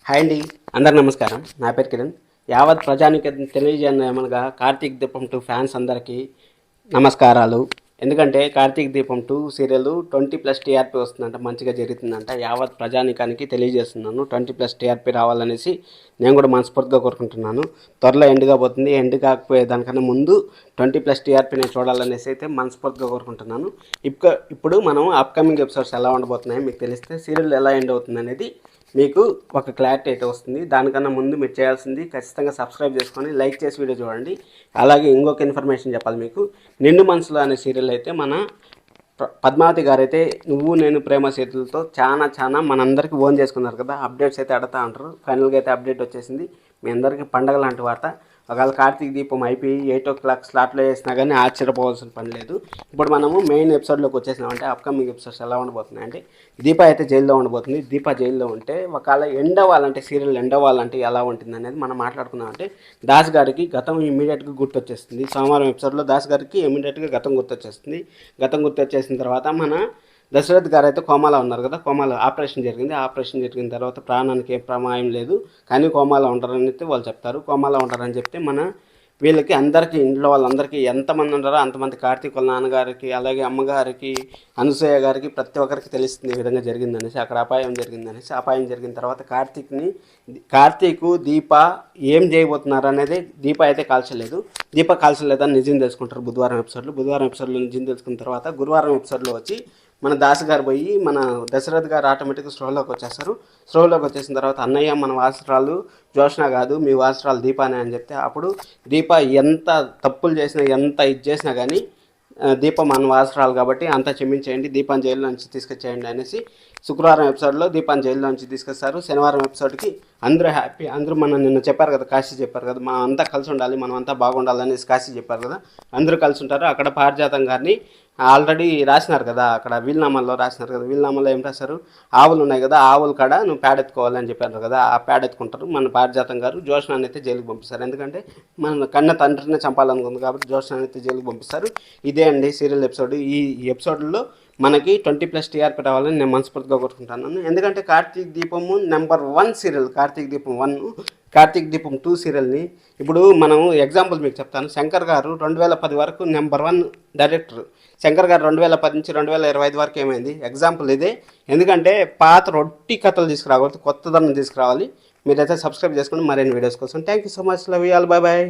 Hi అండి, అందరికి నమస్కారం. నా పేరు కిరణ్. యావత్ ప్రజానికి తెలియజేయమనగా కార్తీక్ దీపం 2 ఫ్యాన్స్ అందరికీ నమస్కారాలు. ఎందుకంటే కార్తీక్ దీపం 2 సీరియల్ 20+ టీఆర్పీ వస్తుందంట, మంచిగా జరుగుతుందంట. యావత్ ప్రజానికానికి తెలియజేస్తున్నాను. 20+ టీఆర్పీ రావాలనేసి నేను కూడా మనస్ఫూర్తిగా కోరుకుంటున్నాను. త్వరలో ఎండ్ కాబోతుంది. ఎండ్ కాకపోయే దానికన్నా ముందు 20+ టీఆర్పీ నేను చూడాలనేసి అయితే మనస్ఫూర్తిగా కోరుకుంటున్నాను. ఇప్పుడు మనం అప్కమింగ్ ఎపిసోడ్స్ ఎలా ఉండబోతున్నాయో మీకు తెలిస్తే సీరియల్ ఎలా ఎండ్ అవుతుంది అనేది మీకు ఒక క్లారిటీ అయితే వస్తుంది. దానికన్నా ముందు మీరు చేయాల్సింది ఖచ్చితంగా సబ్స్క్రైబ్ చేసుకొని లైక్ చేసి వీడియో చూడండి. అలాగే ఇంకొక ఇన్ఫర్మేషన్ చెప్పాలి మీకు. నిండు మనసులో అనే సీరియల్ అయితే మన పద్మావతి గారు అయితే నువ్వు నేను ప్రేమ చేతులతో చాలా మనందరికీ ఓన్ చేసుకున్నారు కదా. అప్డేట్స్ అయితే అడుగుతూ ఉంటారు. ఫైనల్గా అయితే అప్డేట్ వచ్చేసింది. మీ అందరికీ పండగ లాంటి వార్త. ఒకవేళ కార్తీక దీపం అయిపోయి 8 o'clock స్లాట్లో వేసినా కానీ ఆశ్చర్యపోవాల్సిన పని లేదు. ఇప్పుడు మనము మెయిన్ ఎపిసోడ్లోకి వచ్చేసినామంటే అప్కమింగ్ ఎపిసోడ్స్ ఎలా ఉండబోతున్నాయి అంటే దీప అయితే జైల్లో ఉండబోతుంది. దీప జైల్లో ఉంటే ఒకవేళ ఎండ్ అవ్వాలంటే సీరియల్ ఎండ్ అవ్వాలంటే ఎలా ఉంటుంది అనేది మనం మాట్లాడుకున్నామంటే దాస్ గారికి గతం ఇమీడియట్గా గుర్తొచ్చేస్తుంది. సోమవారం ఎపిసోడ్లో దాస్ గారికి ఇమీడియట్గా గతం గుర్తొచ్చేస్తుంది. గతం గుర్తొచ్చేసిన తర్వాత మన దశరథ్ గారు అయితే కోమాలో ఉన్నారు కదా. కోమాలో ఆపరేషన్ జరిగింది. ఆపరేషన్ జరిగిన తర్వాత ప్రాణానికి ఏం ప్రమాదం లేదు, కానీ కోమాలో ఉంటారని అయితే వాళ్ళు చెప్తారు. కోమాలో ఉంటారని చెప్తే మన వీళ్ళకి అందరికీ ఇంట్లో వాళ్ళందరికీ ఎంతమంది ఉంటారో అంతమంది కార్తీక్ వాళ్ళ నాన్నగారికి, అలాగే అమ్మగారికి, అనసూయ గారికి ప్రతి ఒక్కరికి తెలుస్తుంది ఈ విధంగా జరిగిందనేసి, అక్కడ అపాయం జరిగిందనేసి. అపాయం జరిగిన తర్వాత కార్తీక్ దీప ఏం చేయబోతున్నారు అనేది దీప అయితే కాల్చలేదు. దీప కాల్చలేదని నిజం తెలుసుకుంటారు బుధవారం ఎపిసోడ్లో నిజం తెలుసుకున్న తర్వాత గురువారం ఎపిసోడ్లో వచ్చి మన దాస్ గారు పోయి మన దశరథ్ గారు ఆటోమేటిక్గా స్టోర్లోకి వచ్చేస్తారు. స్టోర్లోకి వచ్చేసిన తర్వాత అన్నయ్య మన వాసరాలు జోష్న కాదు, మీ వాసరాలు దీపానే అని చెప్తే అప్పుడు దీప ఎంత తప్పులు చేసినా ఎంత ఇది చేసినా కానీ దీప మన వాసరాలు కాబట్టి అంతా క్షమించేయండి, దీపాన్ని జైల్లో నుంచి తీసుకొచ్చేయండి అనేసి శుక్రవారం ఎపిసోడ్లో దీపాన్ని జైల్లో నుంచి తీసుకొస్తారు. శనివారం ఎపిసోడ్కి అందరూ హ్యాపీ. అందరూ మనం నిన్న చెప్పారు కదా, కాశీ చెప్పారు కదా, మనం అంతా కలిసి ఉండాలి, మనం అంతా బాగుండాలి అనేసి కాశీ చెప్పారు కదా. అందరూ కలిసి ఉంటారు. అక్కడ పారిజాతం గారిని ఆల్రెడీ రాసినారు కదా, అక్కడ వీలునామాల్లో రాసినారు కదా. వీలునామాలో ఏం రాశారు, ఆవులు ఉన్నాయి కదా, ఆవులు కాడ నువ్వు పేడెత్తుకోవాలని చెప్పారు కదా. ఆ పేడెత్తుకుంటారు. మన పారిజాతం గారు జోష్నాన్ని అయితే జైలుకి పంపిస్తారు. ఎందుకంటే మన కన్న తండ్రిని చంపాలనుకుంది కాబట్టి జోష్నాన్ని అయితే జైలుకి పంపిస్తారు. ఇదే అండి సీరియల్ ఎపిసోడ్. ఈ ఎపిసోడ్లో మనకి 20+ టీఆర్పీ రావాలని నేను మనస్ఫూర్తిగా కోరుకుంటున్నాను. ఎందుకంటే కార్తీక్ దీపము నెంబర్ 1 సీరియల్, కార్తీక్ దీపం 1, కార్తీక్ దీపం 2 సీరియల్ని ఇప్పుడు మనం ఎగ్జాంపుల్ మీకు చెప్తాను. శంకర్ గారు 2010 వరకు నెంబర్ 1 డైరెక్టర్. శంకర్ గారు 2010 నుంచి 2025 వరకు ఏమైంది, ఎగ్జాంపుల్ ఇదే. ఎందుకంటే పాత రొట్టి కథలు తీసుకురాకూడదు, కొత్తదనం తీసుకురావాలి. మీరైతే సబ్స్క్రైబ్ చేసుకోండి మరిన్ని వీడియోస్ కోసం. Thank you so much. Love you all. Bye bye.